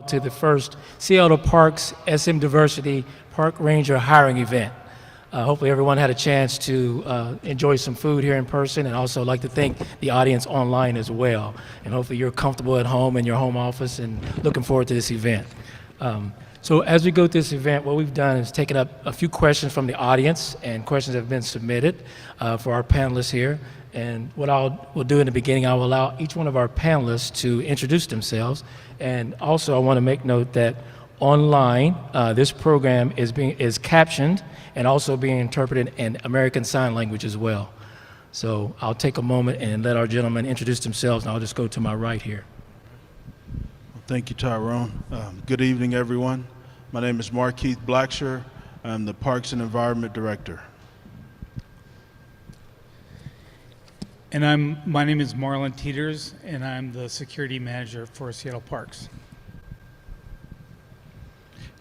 To the first Seattle Parks SM Diversity Park Ranger hiring event. Hopefully everyone had a chance to enjoy some food here in person, and also like to thank the audience online as well. And hopefully you're comfortable at home in your home office and looking forward to this event. So as we go through this event, what we've done is taken up a few questions from the audience, and questions have been submitted for our panelists here. And what we'll do in the beginning, I will allow each one of our panelists to introduce themselves. And also I want to make note that online, this program is captioned and also being interpreted in American Sign Language as well. So I'll take a moment and let our gentlemen introduce themselves, and I'll just go to my right here. Thank you, Tyrone. Good evening, everyone. My name is Markeith Blacksher. I'm the Parks and Environment Director. And my name is Marlon Teeters, and I'm the Security Manager for Seattle Parks.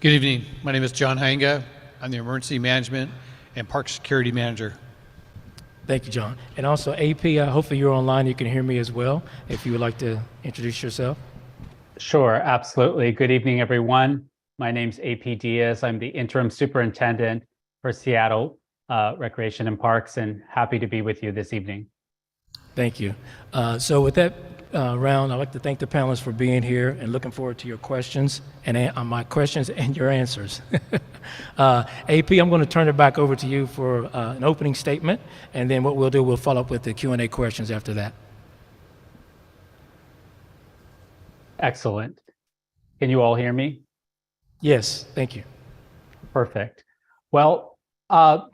Good evening. My name is John Hanga. I'm the Emergency Management and Park Security Manager. Thank you, John. And also, AP, hopefully you're online, you can hear me as well, if you would like to introduce yourself. Sure, absolutely. Good evening, everyone. My name's AP Diaz. I'm the Interim Superintendent for Seattle Recreation and Parks, and happy to be with you this evening. Thank you. So with that round, I'd like to thank the panelists for being here and looking forward to your questions and my questions and your answers. AP, I'm going to turn it back over to you for an opening statement, and then what we'll do, we'll follow up with the Q&A questions after that. Excellent. Can you all hear me? Yes, thank you. Perfect. Well,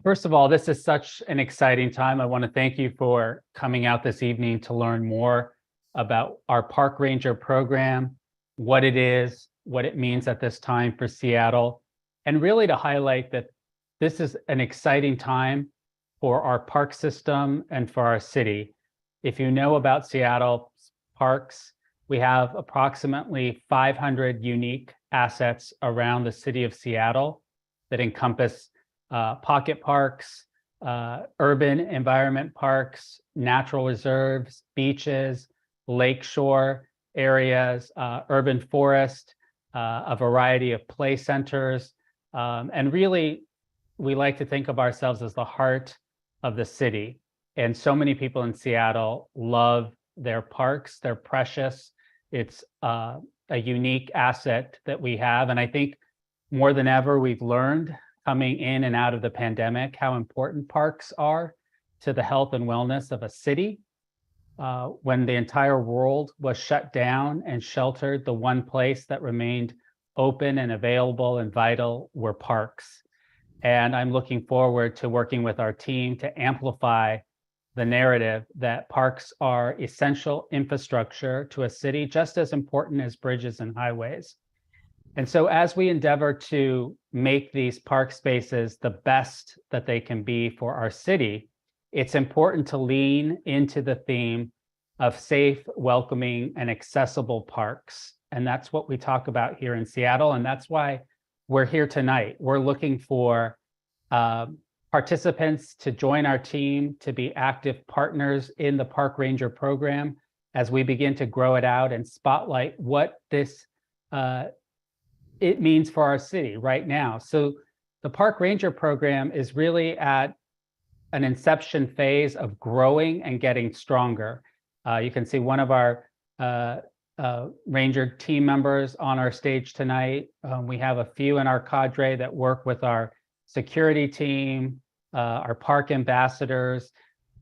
first of all, this is such an exciting time. I want to thank you for coming out this evening to learn more about our Park Ranger program, what it is, what it means at this time for Seattle, and really to highlight that this is an exciting time for our park system and for our city. If you know about Seattle parks, we have approximately 500 unique assets around the city of Seattle that encompass pocket parks, urban environment parks, natural reserves, beaches, lakeshore areas, urban forest, a variety of play centers. And really, we like to think of ourselves as the heart of the city. And so many people in Seattle love their parks. They're precious. It's a unique asset that we have. And I think more than ever, we've learned coming in and out of the pandemic how important parks are to the health and wellness of a city. When the entire world was shut down and sheltered, the one place that remained open and available and vital were parks. And I'm looking forward to working with our team to amplify the narrative that parks are essential infrastructure to a city, just as important as bridges and highways. And so as we endeavor to make these park spaces the best that they can be for our city, it's important to lean into the theme of safe, welcoming, and accessible parks. And that's what we talk about here in Seattle. And that's why we're here tonight. We're looking for participants to join our team, to be active partners in the Park Ranger program as we begin to grow it out and spotlight what this it means for our city right now. So the Park Ranger program is really at an inception phase of growing and getting stronger. You can see one of our Ranger team members on our stage tonight. We have a few in our cadre that work with our security team, our park ambassadors,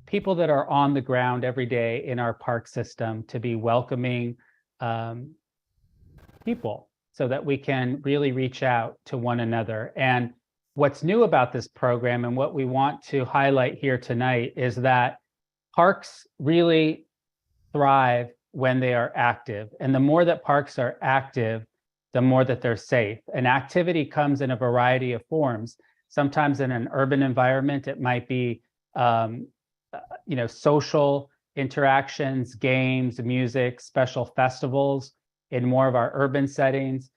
people that are on the ground every day in our park system to be welcoming people so that we can really reach out to one another. And what's new about this program and what we want to highlight here tonight is that parks really thrive when they are active. And the more that parks are active, the more that they're safe. And activity comes in a variety of forms. Sometimes in an urban environment, it might be social interactions, games, music, special festivals. In more of our urban settings,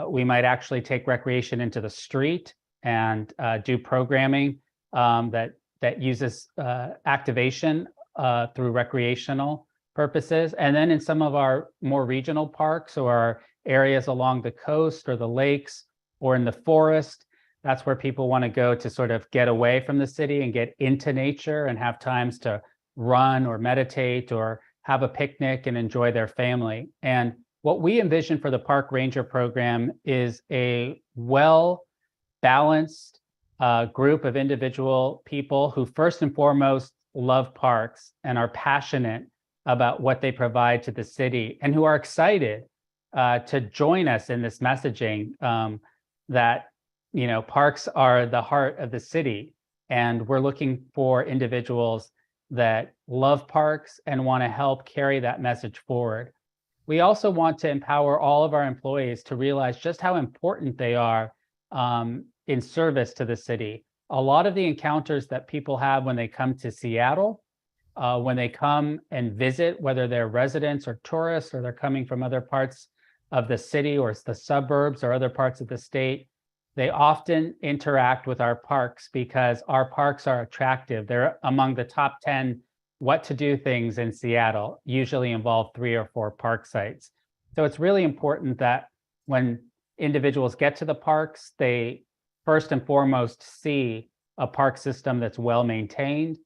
we might actually take recreation into the street and do programming that uses activation through recreational purposes. And then in some of our more regional parks or our areas along the coast or the lakes or in the forest. That's where people want to go to sort of get away from the city and get into nature and have times to run or meditate or have a picnic and enjoy their family. And what we envision for the Park Ranger program is a well-balanced group of individual people who first and foremost love parks and are passionate about what they provide to the city and who are excited to join us in this messaging that parks are the heart of the city, and we're looking for individuals that love parks and want to help carry that message forward. We also want to empower all of our employees to realize just how important they are in service to the city. A lot of the encounters that people have when they come to Seattle, when they come and visit, whether they're residents or tourists, or they're coming from other parts of the city or the suburbs or other parts of the state, they often interact with our parks because our parks are attractive. They're among the top 10 what to do things in Seattle, usually involve 3 or 4 park sites. So it's really important that when individuals get to the parks, they first and foremost see a park system that's well maintained,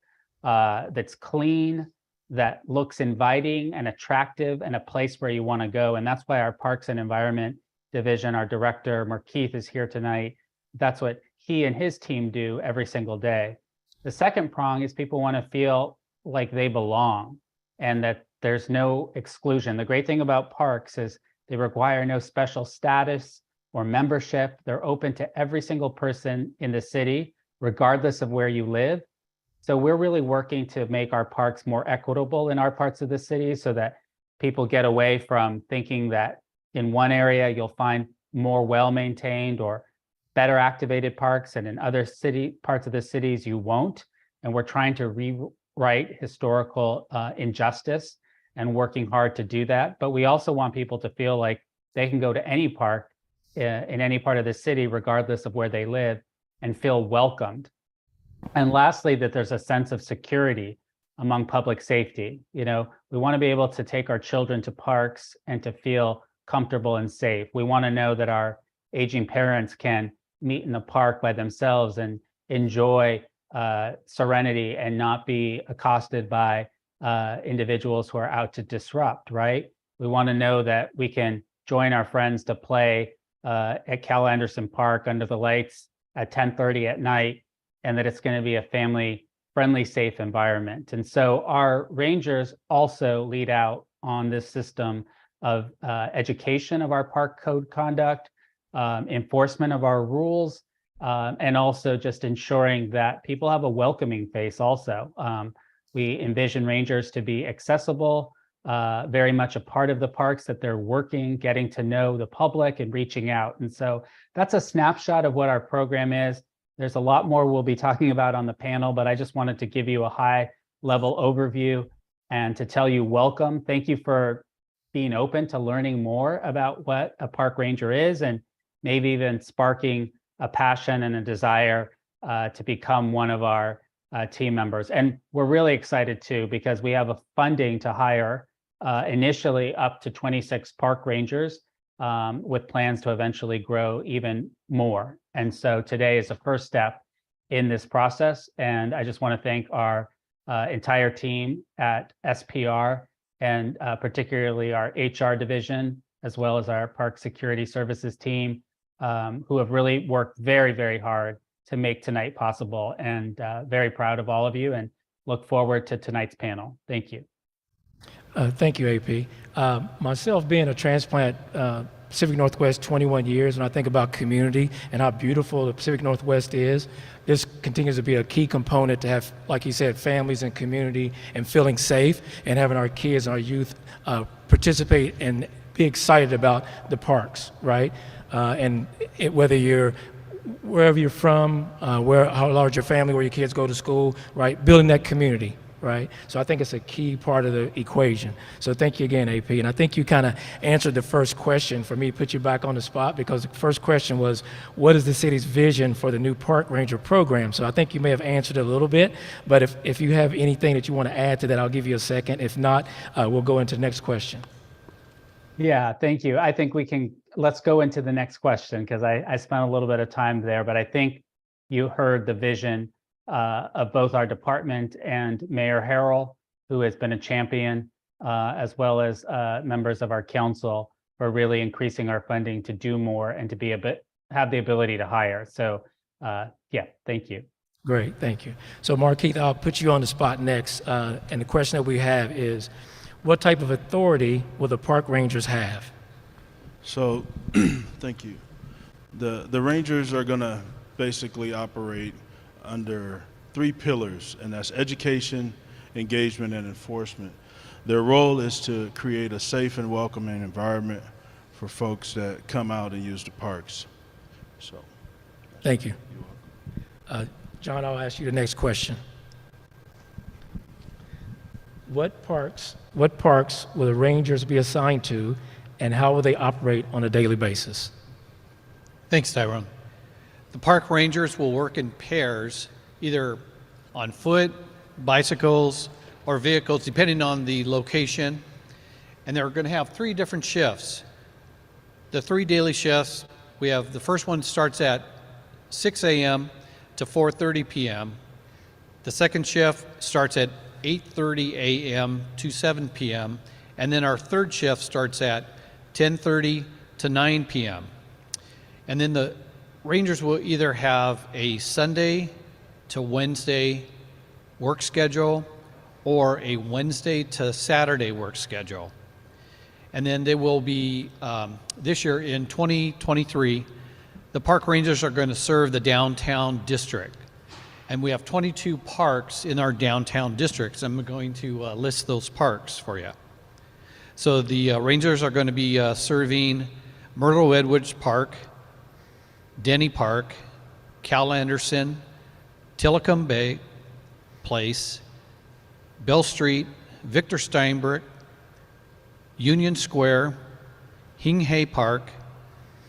that's clean, that looks inviting and attractive, and a place where you want to go. And that's why our Parks and Environment Division, our director, Markeith, is here tonight. That's what he and his team do every single day. The second prong is people want to feel like they belong and that there's no exclusion. The great thing about parks is they require no special status or membership. They're open to every single person in the city, regardless of where you live. So we're really working to make our parks more equitable in our parts of the city so that people get away from thinking that in one area you'll find more well-maintained or better activated parks, and in other parts of the cities you won't. And we're trying to rewrite historical injustice and working hard to do that. But we also want people to feel like they can go to any park in any part of the city, regardless of where they live, and feel welcomed. And lastly, that there's a sense of security among public safety. We want to be able to take our children to parks and to feel comfortable and safe. We want to know that our aging parents can meet in the park by themselves and enjoy serenity and not be accosted by individuals who are out to disrupt, right? We want to know that we can join our friends to play at Cal Anderson Park under the lights at 10:30 at night, and that it's going to be a family-friendly, safe environment. And so our rangers also lead out on this system of education of our park code conduct, enforcement of our rules, and also just ensuring that people have a welcoming face also. We envision rangers to be accessible, very much a part of the parks, that they're working, getting to know the public and reaching out. And so that's a snapshot of what our program is. There's a lot more we'll be talking about on the panel, but I just wanted to give you a high-level overview and to tell you welcome. Thank you for being open to learning more about what a park ranger is, and maybe even sparking a passion and a desire to become one of our team members. And we're really excited too, because we have a funding to hire initially up to 26 park rangers, with plans to eventually grow even more. And so today is the first step in this process. And I just want to thank our entire team at SPR, and particularly our HR division, as well as our Park Security Services team, who have really worked very, very hard to make tonight possible. And very proud of all of you, and look forward to tonight's panel. Thank you. Thank you, AP. Myself being a transplant, Pacific Northwest 21 years, when I think about community and how beautiful the Pacific Northwest is, this continues to be a key component to have, like you said, families and community and feeling safe, and having our kids and our youth participate and be excited about the parks, right? Whether you're wherever you're from, how large your family, where your kids go to school, right? Building that community, right? So I think it's a key part of the equation. So thank you again, AP. And I think you kind of answered the first question for me, put you back on the spot, because the first question was, what is the city's vision for the new Park Ranger program? So I think you may have answered it a little bit, but if you have anything that you want to add to that, I'll give you a second. If not, we'll go into the next question. Yeah, thank you. I think let's go into the next question because I spent a little bit of time there, but I think you heard the vision of both our department and Mayor Harrell, who has been a champion, as well as members of our council for really increasing our funding to do more and to have the ability to hire. So yeah, thank you. Great, thank you. So Markeith, I'll put you on the spot next. And the question that we have is, what type of authority will the park rangers have? So, thank you. The Rangers are going to basically operate under 3 pillars, and that's education, engagement, and enforcement. Their role is to create a safe and welcoming environment for folks that come out and use the parks. So, Thank you. John, I'll ask you the next question. What parks will the Rangers be assigned to, and how will they operate on a daily basis? Thanks, Tyrone. The park rangers will work in pairs, either on foot, bicycles, or vehicles, depending on the location. And they're going to have 3 different shifts. The 3 daily shifts, we have the first one starts at 6 a.m. to 4:30 p.m. The second shift starts at 8:30 a.m. to 7 p.m. And then our third shift starts at 10:30 to 9 p.m. And then the Rangers will either have a Sunday to Wednesday work schedule or a Wednesday to Saturday work schedule. And then they will be, this year in 2023, the park rangers are going to serve the downtown district. And we have 22 parks in our downtown districts. I'm going to list those parks for you. So the rangers are going to be serving Myrtle Edwards Park, Denny Park, Cal Anderson, Tillicum Bay Place, Bell Street, Victor Steinbrook, Union Square, Hing Hay Park,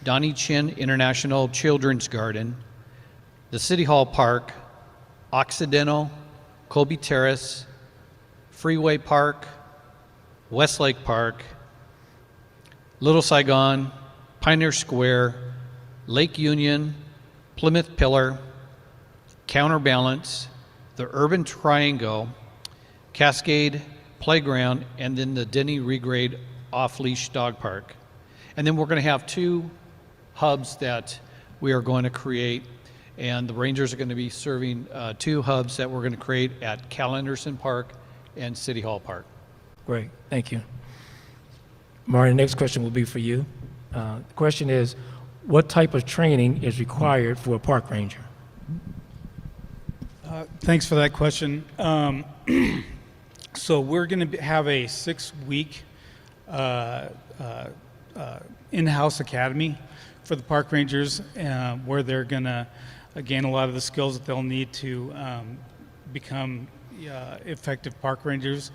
Donnie Chin International Children's Garden, the City Hall Park, Occidental, Colby Terrace, Freeway Park, Westlake Park, Little Saigon, Pioneer Square, Lake Union, Plymouth Pillar, Counterbalance, the Urban Triangle, Cascade Playground, and then the Denny Regrade Off-Leash Dog Park. And then we're going to have 2 hubs that we are going to create, and the Rangers are going to be serving 2 hubs that we're going to create at Cal Anderson Park and City Hall Park. Great, thank you. Marty, the next question will be for you. The question is, what type of training is required for a park ranger? Thanks for that question. So we're going to have a 6-week in-house academy for the park rangers, where they're going to gain a lot of the skills that they'll need to become effective park rangers.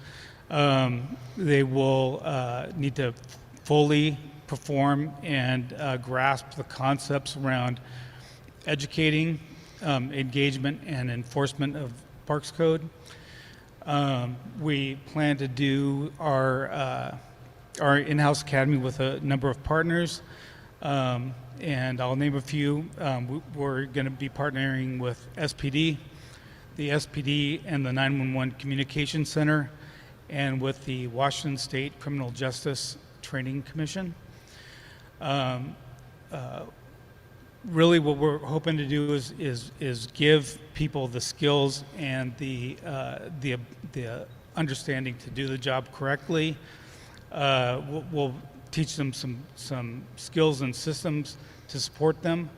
They will need to fully perform and grasp the concepts around educating, engagement, and enforcement of Parks Code. We plan to do our in-house academy with a number of partners, and I'll name a few. We're going to be partnering with SPD, the SPD and the 911 Communication Center, and with the Washington State Criminal Justice Training Commission. Really what we're hoping to do is give people the skills and the understanding to do the job correctly. We'll teach them some skills and systems to support them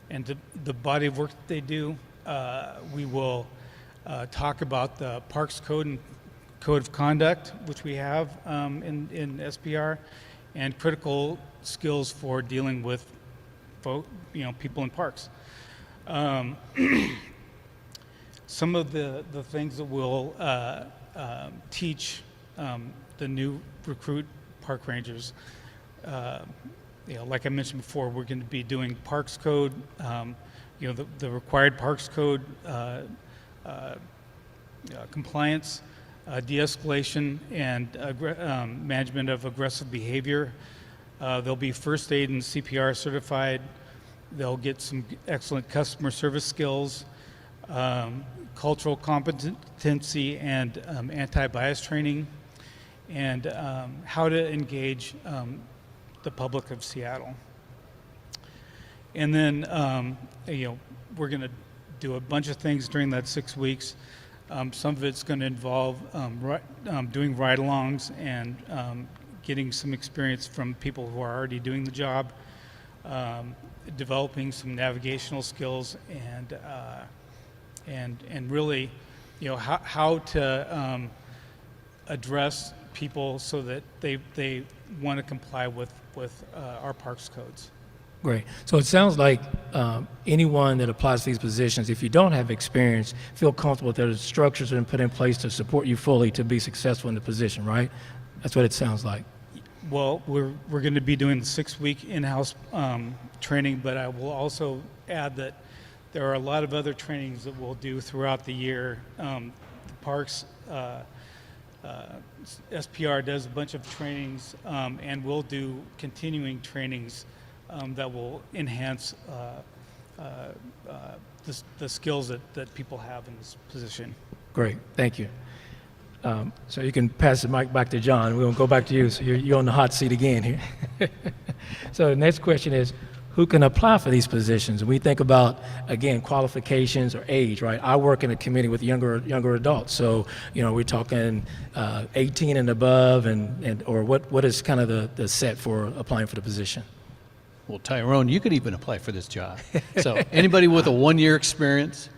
and to the body of work that they do. We will talk about the Parks Code and Code of Conduct, which we have in SPR, and critical skills for dealing with people in parks. Some of the things that we'll teach the new recruit park rangers, like I mentioned before, we're going to be doing Parks Code, the required Parks Code compliance, de-escalation, and management of aggressive behavior, They'll be first aid and CPR certified. They'll get some excellent customer service skills, cultural competency and anti-bias training, and how to engage the public of Seattle. And then, we're going to do a bunch of things during that 6 weeks. Some of it's going to involve doing ride-alongs and getting some experience from people who are already doing the job, developing some navigational skills, and really, how to address people so that they want to comply with our parks codes. Great. So it sounds like anyone that applies to these positions, if you don't have experience, feel comfortable that the structures have been put in place to support you fully to be successful in the position, right? That's what it sounds like. Well, we're going to be doing the 6-week in-house training, but I will also add that there are a lot of other trainings that we'll do throughout the year. The parks SPR does a bunch of trainings, and we'll do continuing trainings that will enhance the skills that people have in this position. Great. Thank you. So you can pass the mic back to John. We'll go back to you. So you're on the hot seat again here. So the next question is, who can apply for these positions? And we think about, again, qualifications or age, right? I work in a community with younger adults. So, we're talking 18 and above, or what is kind of the set for applying for the position? Well, Tyrone, you could even apply for this job. So anybody with a 1-year experience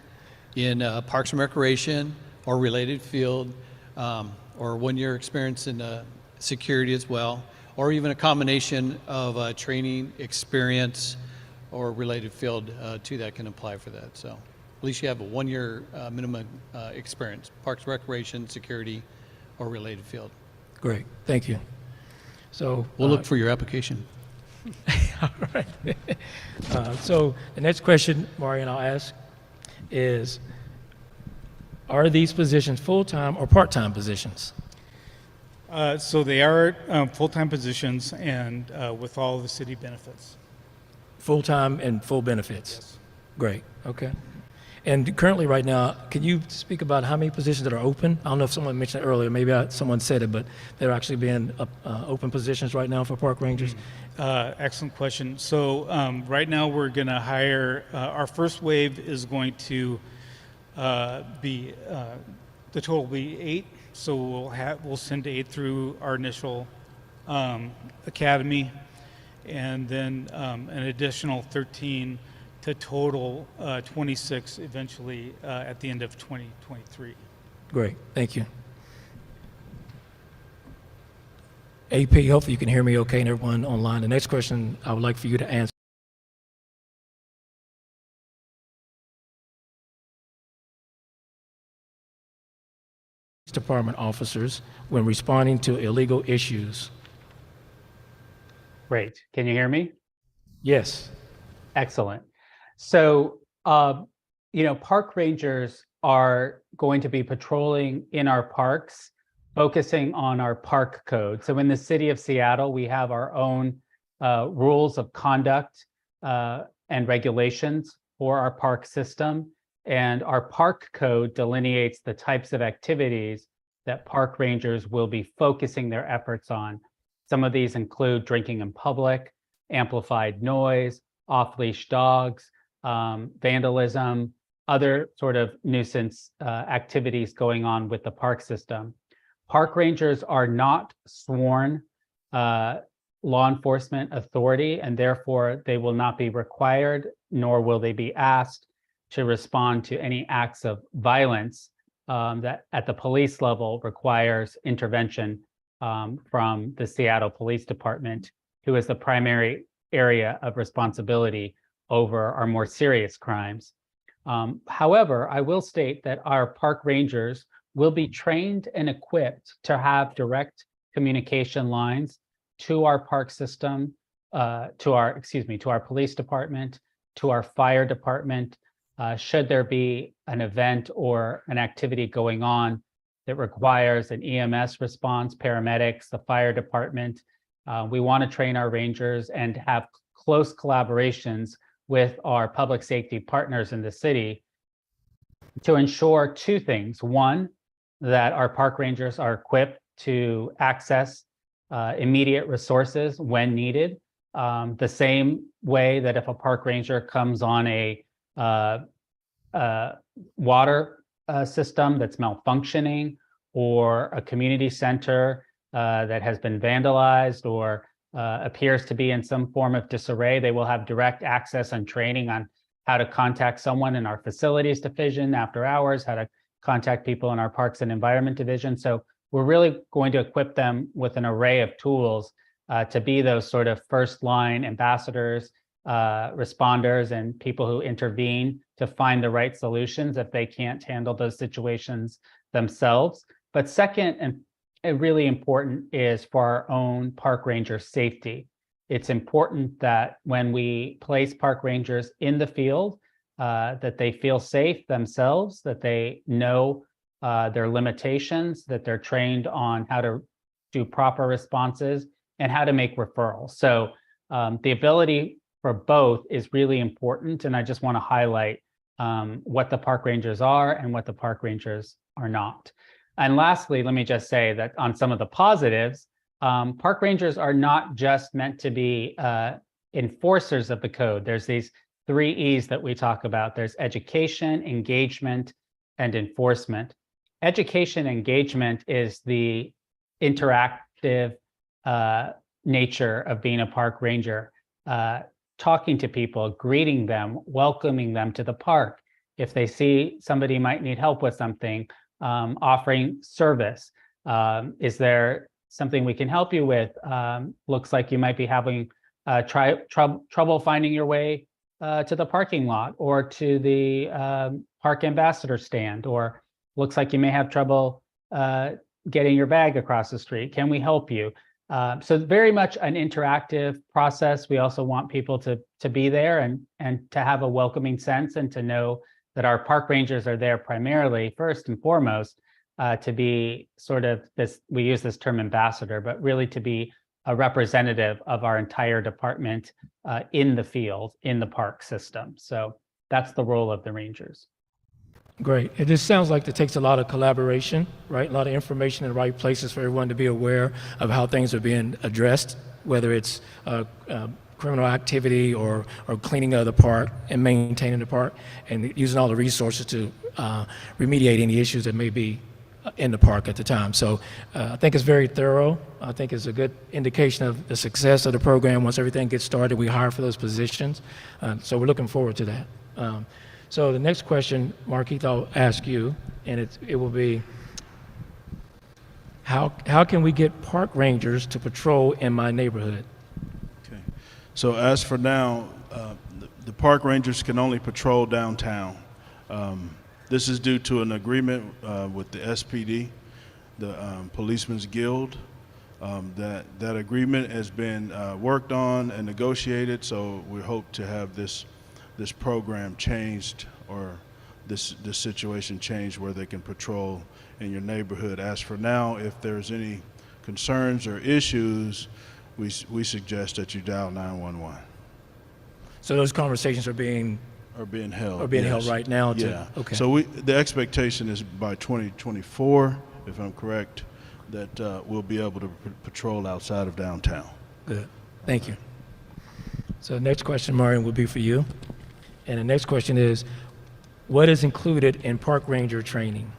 in Parks and Recreation or related field, or 1-year experience in security as well, or even a combination of training, experience, or related field to that can apply for that. So at least you have a 1-year minimum experience, Parks, Recreation, security, or related field. Great. Thank you. So We'll look for your application. all right. So the next question, Marian, I'll ask is, are these positions full-time or part-time positions? So they are full-time positions and with all the city benefits. Full-time and full benefits? Yes. Great, okay. And currently, right now, can you speak about how many positions that are open? I don't know if someone mentioned it earlier, maybe someone said it, but there are actually being open positions right now for park rangers? Excellent question. So right now we're going to hire, our first wave is going to be, the total will be 8. So we'll send 8 through our initial academy, and then an additional 13 to total 26 eventually at the end of 2023. Great, thank you. AP, hopefully you can hear me okay and everyone online. The next question I would like for you to answer. Department officers when responding to illegal issues. Great. Can you hear me? Yes. Excellent. So, park rangers are going to be patrolling in our parks, focusing on our park code. So in the city of Seattle, we have our own rules of conduct and regulations for our park system. And our park code delineates the types of activities that park rangers will be focusing their efforts on. Some of these include drinking in public, amplified noise, off-leash dogs, vandalism, other sort of nuisance activities going on with the park system. Park rangers are not sworn law enforcement authority, and therefore they will not be required, nor will they be asked to respond to any acts of violence that at the police level requires intervention from the Seattle Police Department, who is the primary area of responsibility over our more serious crimes. However, I will state that our park rangers will be trained and equipped to have direct communication lines to our park system, to our police department, to our fire department, should there be an event or an activity going on that requires an EMS response, paramedics, the fire department, We want to train our rangers and have close collaborations with our public safety partners in the city to ensure two things. One, that our park rangers are equipped to access immediate resources when needed. The same way that if a park ranger comes on a water system that's malfunctioning, or a community center that has been vandalized or appears to be in some form of disarray, they will have direct access and training on how to contact someone in our facilities division after hours, how to contact people in our parks and environment division. So we're really going to equip them with an array of tools to be those sort of first line ambassadors, responders, and people who intervene to find the right solutions if they can't handle those situations themselves. But second, and really important, is for our own park ranger safety. It's important that when we place park rangers in the field, that they feel safe themselves, that they know their limitations, that they're trained on how to do proper responses and how to make referrals. So the ability for both is really important. And I just want to highlight what the park rangers are and what the park rangers are not. And lastly, let me just say that on some of the positives, park rangers are not just meant to be enforcers of the code. There's these 3 E's that we talk about. There's education, engagement, and enforcement. Education engagement is the interactive nature of being a park ranger, talking to people, greeting them, welcoming them to the park. If they see somebody might need help with something, offering service. Is there something we can help you with? Looks like you might be having trouble finding your way to the parking lot or to the park ambassador stand, or looks like you may have trouble getting your bag across the street. Can we help you? So very much an interactive process. We also want people to be there and to have a welcoming sense, and to know that our park rangers are there primarily, first and foremost, to be sort of this, we use this term ambassador, but really to be a representative of our entire department in the field, in the park system. So that's the role of the rangers. Great. It just sounds like it takes a lot of collaboration, right? A lot of information in the right places for everyone to be aware of how things are being addressed, whether it's criminal activity or cleaning of the park and maintaining the park, and using all the resources to remediate any issues that may be in the park at the time. So I think it's very thorough. I think it's a good indication of the success of the program. Once everything gets started, we hire for those positions. So we're looking forward to that. So the next question, Markeith, I'll ask you, and it will be, how can we get park rangers to patrol in my neighborhood? Okay. So as for now, the park rangers can only patrol downtown. This is due to an agreement with the SPD, the Policemen's Guild. That agreement has been worked on and negotiated, so we hope to have this program changed, or this situation changed, where they can patrol in your neighborhood. As for now, if there's any concerns or issues, we suggest that you dial 911. So those conversations are being held. held right now. Yeah. Okay. So the expectation is by 2024, if I'm correct, that we'll be able to patrol outside of downtown. Good. Thank you. So the next question, Marion, will be for you. And the next question is, what is included in park ranger training?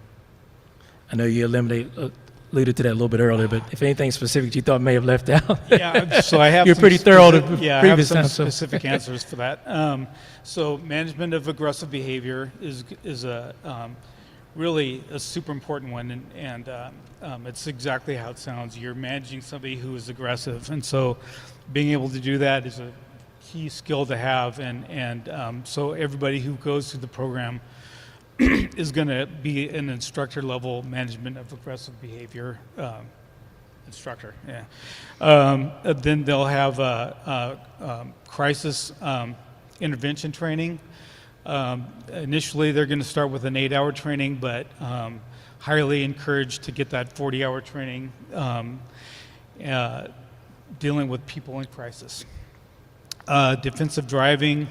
I know you alluded to that a little bit earlier, but if anything specific you thought may have left out. Yeah, so I have You're some pretty thorough the I have previous some time. So. specific answers for that. So management of aggressive behavior is a really a super important one, and it's exactly how it sounds. You're managing somebody who is aggressive, and so being able to do that is a key skill to have, and so everybody who goes through the program is going to be an instructor level management of aggressive behavior instructor. Yeah. Then they'll have crisis intervention training. Initially, they're going to start with an 8-hour training, but highly encouraged to get that 40-hour training. dealing with people in crisis. Defensive driving,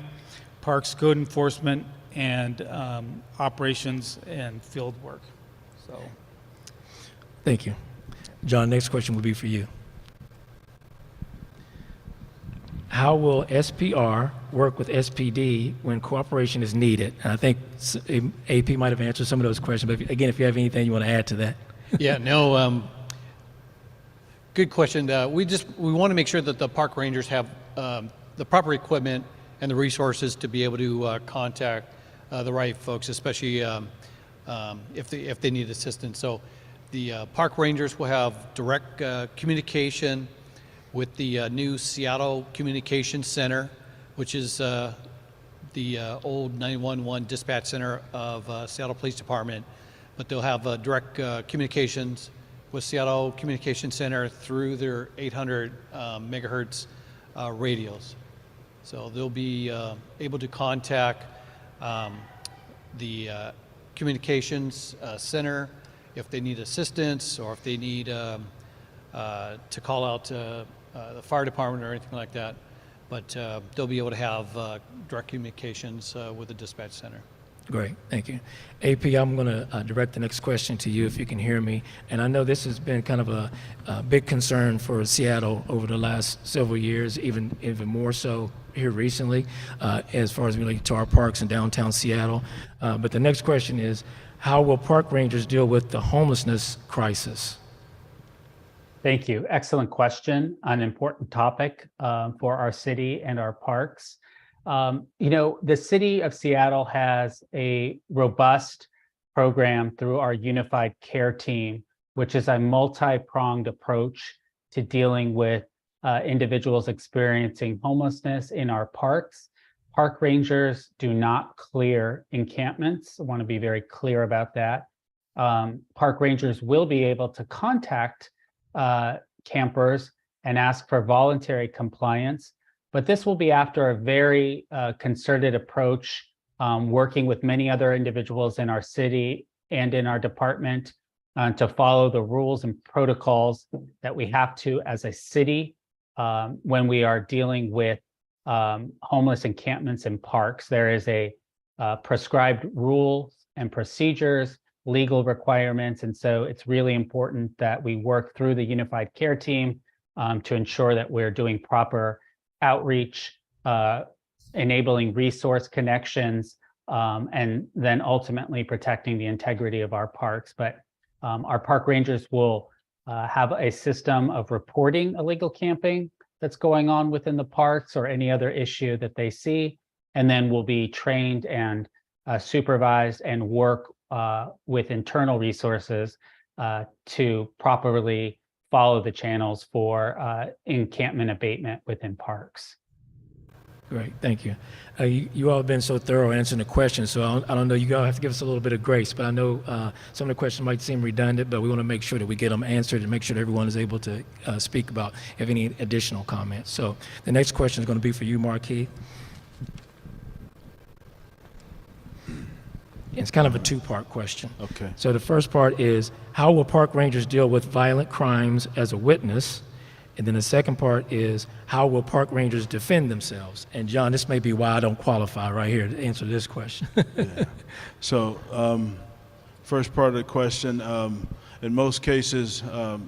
parks code enforcement, and operations and field work. So, Thank you. John, next question will be for you. How will SPR work with SPD when cooperation is needed? And I think AP might have answered some of those questions, but again, if you have anything you want to add to that. Yeah, no, good question. We want to make sure that the park rangers have the proper equipment and the resources to be able to contact the right folks, especially if they need assistance. So the park rangers will have direct communication with the new Seattle Communication Center, which is the old 911 dispatch center of Seattle Police Department. But they'll have direct communications with Seattle Communication Center through their 800 megahertz radios. So they'll be able to contact the communications center if they need assistance or if they need to call out the fire department or anything like that. But they'll be able to have direct communications with the dispatch center. Great, thank you. AP, I'm going to direct the next question to you if you can hear me. And I know this has been kind of a big concern for Seattle over the last several years, even more so here recently, as far as related to our parks in downtown Seattle. But the next question is, how will park rangers deal with the homelessness crisis? Thank you. Excellent question. An important topic for our city and our parks. The city of Seattle has a robust program through our Unified Care Team, which is a multi-pronged approach to dealing with individuals experiencing homelessness in our parks. Park rangers do not clear encampments. I want to be very clear about that. Park rangers will be able to contact campers and ask for voluntary compliance. But this will be after a very concerted approach, working with many other individuals in our city and in our department to follow the rules and protocols that we have to as a city when we are dealing with homeless encampments and parks. There is a prescribed rules and procedures, legal requirements, and so it's really important that we work through the Unified Care Team to ensure that we're doing proper outreach, enabling resource connections, and then ultimately protecting the integrity of our parks. But our park rangers will have a system of reporting illegal camping that's going on within the parks or any other issue that they see, and then will be trained and supervised and work with internal resources to properly follow the channels for encampment abatement within parks. Great, thank you. You all have been so thorough answering the questions, so I don't know, you all have to give us a little bit of grace, but I know some of the questions might seem redundant, but we want to make sure that we get them answered and make sure that everyone is able to speak about, have any additional comments. So the next question is going to be for you, Marquis. It's kind of a two-part question. Okay. So the first part is, how will park rangers deal with violent crimes as a witness? And then the second part is, how will park rangers defend themselves? And John, this may be why I don't qualify right here to answer this question. Yeah. So, first part of the question, in most cases,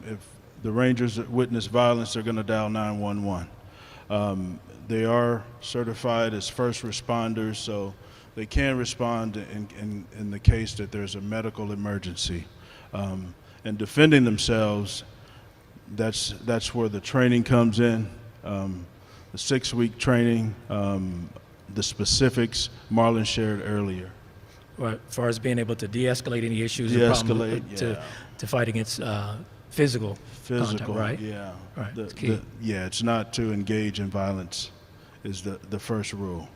if the rangers witness violence, they're going to dial 911. They are certified as first responders, so they can respond in the case that there's a medical emergency. And defending themselves, that's where the training comes in, the 6-week training, the specifics Marlon shared earlier. Right, as far as being able to de-escalate any issues, De-escalate, to fight against physical contact, right? Yeah. Right, it's key. It's not to engage in violence is the first rule.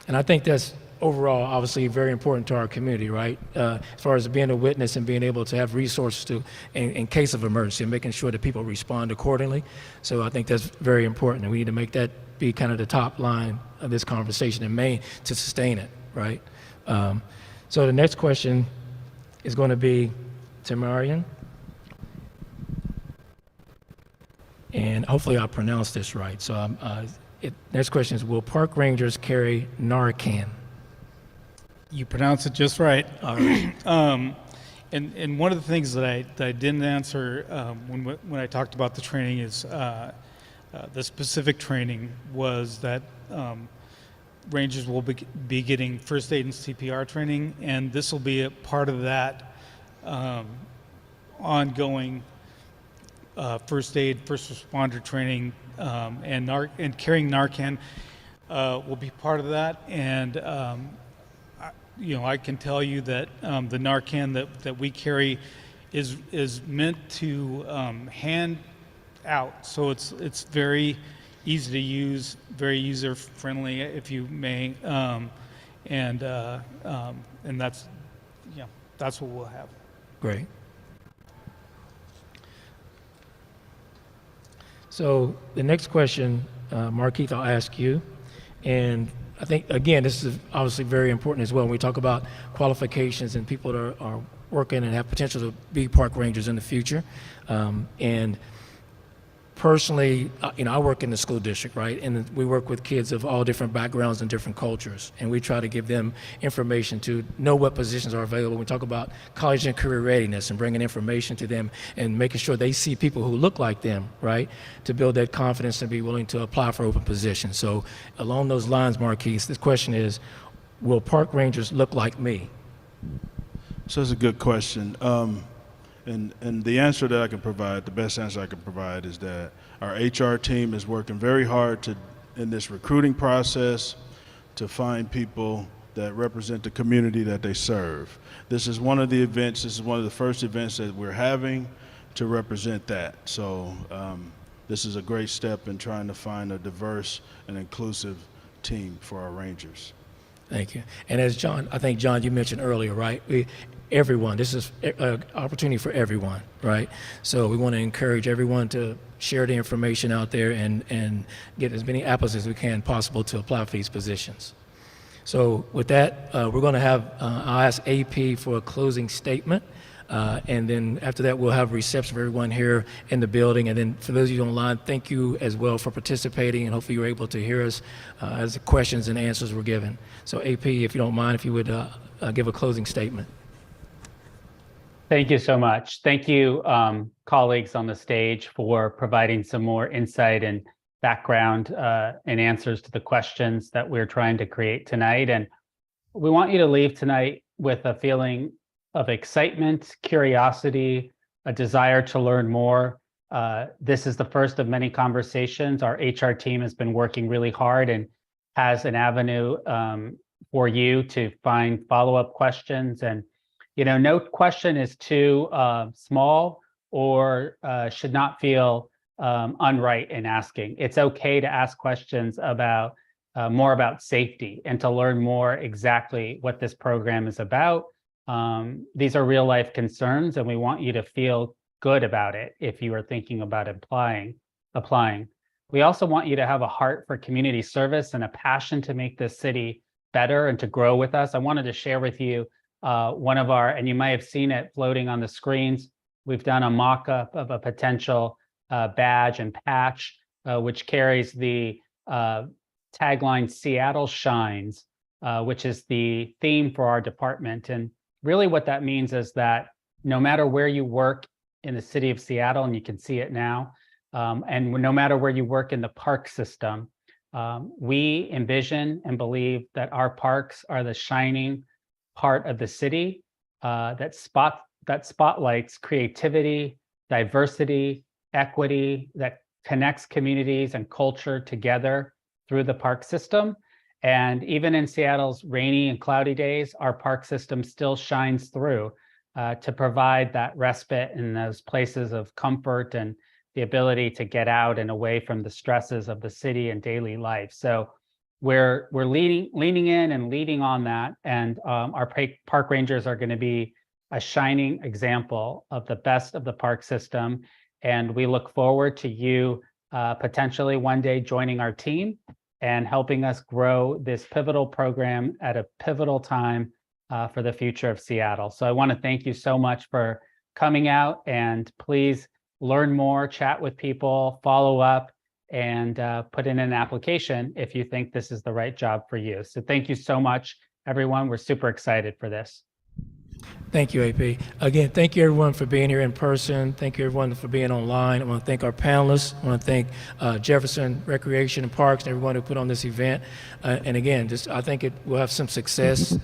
And I think that's overall, obviously, very important to our community, right? As far as being a witness and being able to have resources to, in case of emergency, and making sure that people respond accordingly. So I think that's very important, and we need to make that be kind of the top line of this conversation and main to sustain it, right? So the next question is going to be to Marion. And hopefully I pronounced this right. So next question is, will park rangers carry Narcan? You pronounce it just right. All right. And one of the things that I didn't answer when I talked about the training is the specific training was that Rangers will be getting first aid and CPR training, and this will be a part of that ongoing first aid, first responder training, and carrying Narcan will be part of that. And I can tell you that the Narcan that we carry is meant to hand out, so it's very easy to use, very user friendly, if you may, and that's that's what we'll have. Great. So the next question, Markeith, I'll ask you. And I think, again, this is obviously very important as well when we talk about qualifications and people that are working and have potential to be park rangers in the future. And personally, I work in the school district, right? And we work with kids of all different backgrounds and different cultures. And we try to give them information to know what positions are available. We talk about college and career readiness and bringing information to them and making sure they see people who look like them, right? To build that confidence and be willing to apply for open positions. So along those lines, Marquise, this question is, will park rangers look like me? So that's a good question. And the answer that I can provide, the best answer I can provide, is that our HR team is working very hard in this recruiting process to find people that represent the community that they serve. This is one of the events, this is one of the first events that we're having to represent that. So this is a great step in trying to find a diverse and inclusive team for our Rangers. Thank you. And as John, I think, John, you mentioned earlier, right? Everyone, this is an opportunity for everyone, right? So we want to encourage everyone to share the information out there and get as many applicants as we can possible to apply for these positions. So with that, we're going to have, I'll ask AP for a closing statement. And then after that, we'll have a reception for everyone here in the building. And then for those of you online, thank you as well for participating. And hopefully you were able to hear us as the questions and answers were given. So AP, if you don't mind, if you would give a closing statement. Thank you so much. Thank you, colleagues on the stage, for providing some more insight and background and answers to the questions that we're trying to create tonight. And we want you to leave tonight with a feeling of excitement, curiosity, a desire to learn more. This is the first of many conversations. Our HR team has been working really hard and has an avenue for you to find follow-up questions. And no question is too small or should not feel unright in asking. It's okay to ask questions about more about safety and to learn more exactly what this program is about. These are real life concerns, and we want you to feel good about it if you are thinking about applying. We also want you to have a heart for community service and a passion to make this city better and to grow with us. I wanted to share with you one of our, and you might have seen it floating on the screens, we've done a mock-up of a potential badge and patch, which carries the tagline Seattle Shines, which is the theme for our department. And really what that means is that no matter where you work in the city of Seattle, and you can see it now, and no matter where you work in the park system, we envision and believe that our parks are the shining part of the city that spotlights creativity, diversity, equity, that connects communities and culture together through the park system. And even in Seattle's rainy and cloudy days, our park system still shines through to provide that respite in those places of comfort and the ability to get out and away from the stresses of the city and daily life. So we're leaning in and leading on that. And our park rangers are going to be a shining example of the best of the park system. And we look forward to you potentially one day joining our team and helping us grow this pivotal program at a pivotal time for the future of Seattle. So I want to thank you so much for coming out, and please learn more, chat with people, follow up, and put in an application if you think this is the right job for you. So thank you so much, everyone. We're super excited for this. Thank you, AP. Again, thank you everyone for being here in person. Thank you everyone for being online. I want to thank our panelists. I want to thank Jefferson Recreation and Parks and everyone who put on this event. And again, I think it will have some success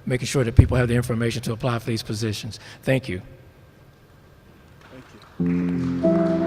making sure that people have the information to apply for these positions. Thank you. Thank you.